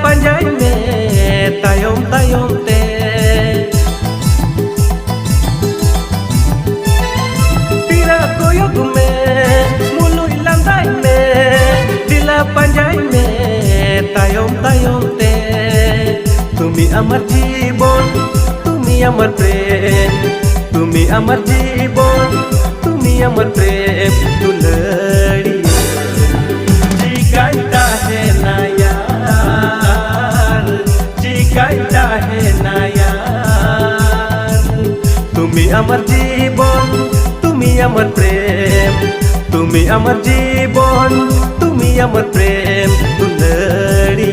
panjai me tayom tayom te tira koyok me mului landai me dila panjai me tayom tayom te তুমি আমার জীবন তুমি আমার প্রেম তুমি আমার জীবন তুমি আমার প্রেম দুলড়ি জিগাইতা হে না यार জিগাইতা হে না यार তুমি আমার জীবন তুমি আমার প্রেম তুমি আমার জীবন তুমি আমার প্রেম দুলড়ি